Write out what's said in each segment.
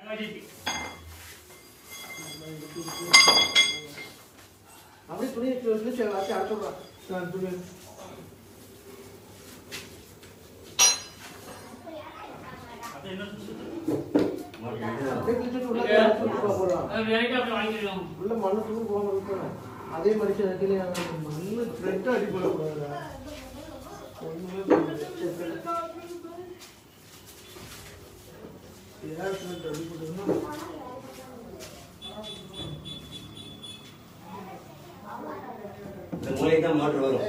அப்படியே துணி வச்சு எல்லாத்தையும் அரைச்சுடுறான் துணி. உள்ள மண்ணு தூள் போகாம இருக்கணும். அதே மாதிரி மண்ணு த்ரெட் அடி போடக்கூடாது. மோட்டர் வரும்.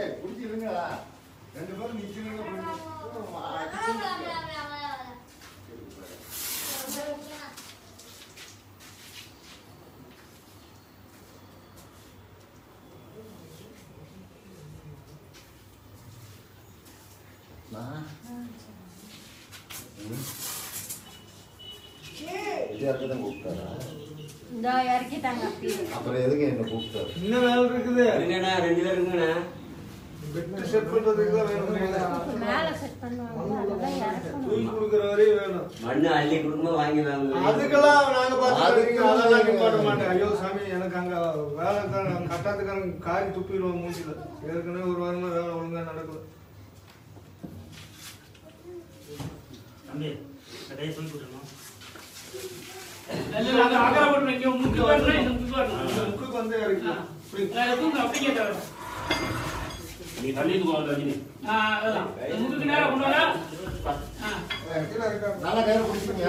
அப்புறம் எதுக்கு என்ன கூப்பிட்டாரு? இன்னும் வேலை இருக்குது. 2 பேர் இருக்குங்கண்ணா. செட் பண்றதுக்கு தான் வேணும். மேல செட் பண்ணுவாங்க. தூக்கி கொடுக்குற வரையும் வேணும். மண்ணு அள்ளி கொடுக்கும்போது வாங்கி வாங்க. அதுக்கெல்லாம் நாங்க பார்த்து அதெல்லாம் நிப்பாட்ட மாட்டேன். ஐயோ சாமி, எனக்கு அங்க வேலை கட்டாத்துக்காரங்க காரி துப்பிடுவோம் மூச்சில. ஏற்கனவே ஒரு வாரமா வேலை ஒழுங்கா நடக்கல. தம்பி கடையை சொல்லி கொடுக்கணும். முக்குக்கு வந்து இறக்கலாம். நீ தண்ணி முதுக்கு நேரம் கொண்டு வர நல்லா கையில பிடிச்சிங்க.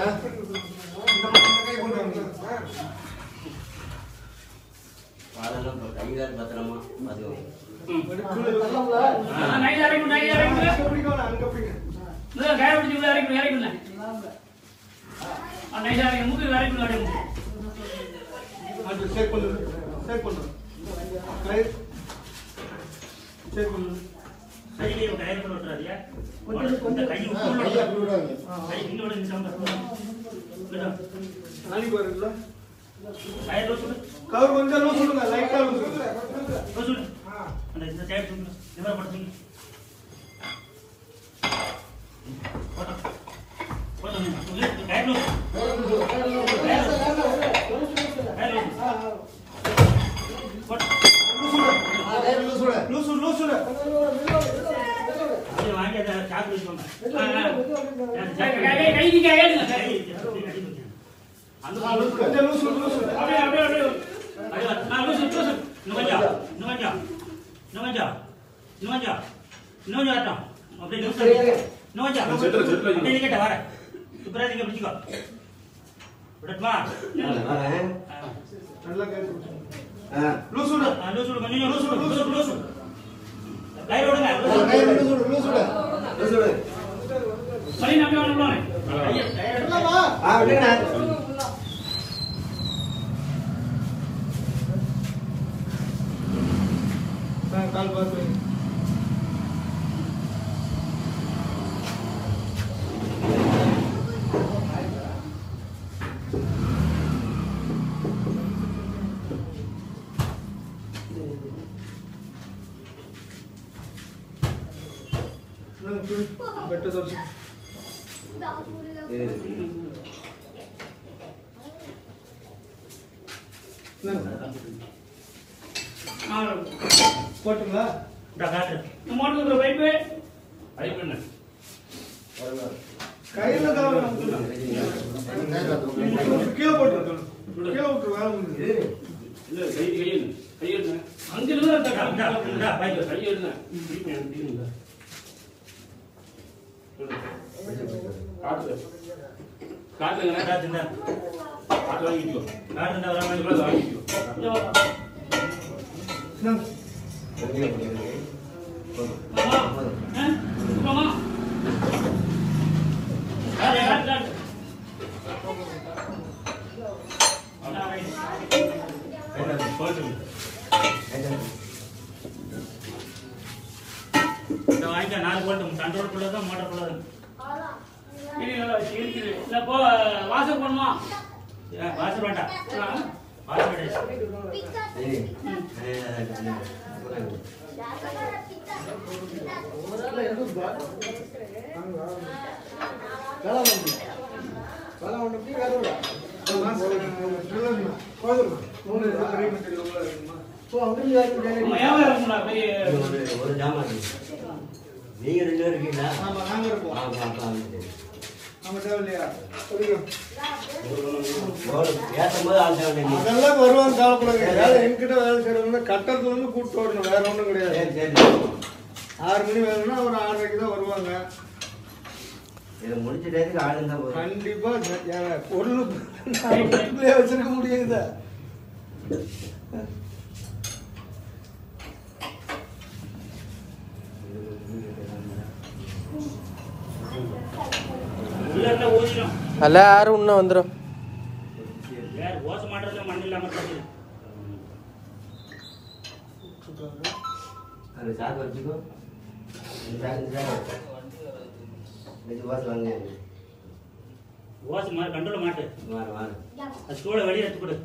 கைகால் பத்திரமா அது கவர் கொஞ்சம் லூஸ் சொல்லுங்க. லைட்டா லூஸ் அந்த இந்த சைடு சொல்லுங்க. நிவர படுத்துங்க. போடா போடா நீ கைட் லூஸ் கால் பார்த்து ಬೆಟ್ಟ ತೋರಿಸಿ போட்டுங்களா? கையில தான் கீழே போட்டு கீழே விட்டு வேலை முடியுது. வாசல் பண்ணுமா? வாசல் வேண்டாம். ஒரு ஜாமான் நீங்க 2 பேரும் இருக்கீங்களா? ஆமா நாங்க இருப்போம். நம்ம தேவையில்லையா? ஏற்றும்போது ஆள் தேவை. அதெல்லாம் வருவாங்க காலப்படாது. வேலை என்கிட்ட வேலை செய்யறவங்க கட்டத்துல இருந்து கூப்பிட்டு வரணும், வேற ஒன்றும் கிடையாது. சரி 6 மணி வேலைன்னா ஒரு 6:30க்கு தான் வருவாங்க. இதை முடிச்ச டயத்துக்கு ஆள் இருந்தா போதும். கண்டிப்பா பொருள் வச்சிருக்க முடியாது. அல்ல யாரும் இன்னும் வந்துடும். அது சாக்கு வச்சுக்கோ. ஓசை மாதிரி கண்ட்ரோல் மாட்டு. வாரு அது ஸ்டூலை வெளியே எடுத்து கொடு.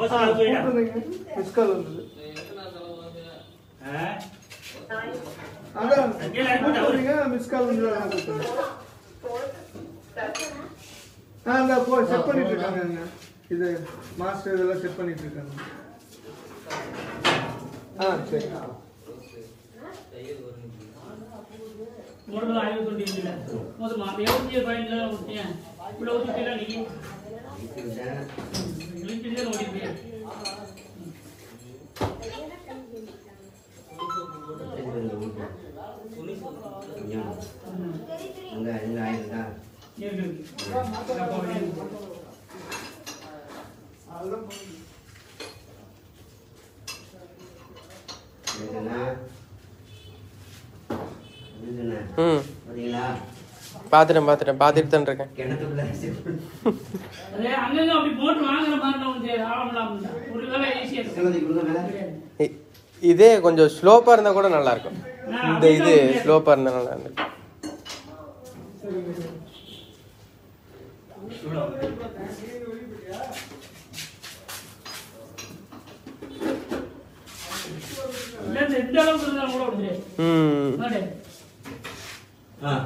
ஓசை மிஸ்கால் வந்தது. மிஸ்கால் வந்து செட் பண்ணிட்டு இருக்காங்க. இது மாஸ்டர் இதெல்லாம் செட் பண்ணிட்டு இருக்காங்க. சரி मोड़ आयो तो दिन दिला मोद मां पे ये पॉइंट ला उठते हैं पुलो तो केला नहीं लिंक दिले नोडी पे ये பார்த்துட்டு தான் இருக்கேன். இதே கொஞ்சம் ஸ்லோப்பா இருந்தா கூட நல்லா இருக்கும். இந்த இது ஸ்லோப்பா இருந்தா நல்லா இருக்கும். Nah,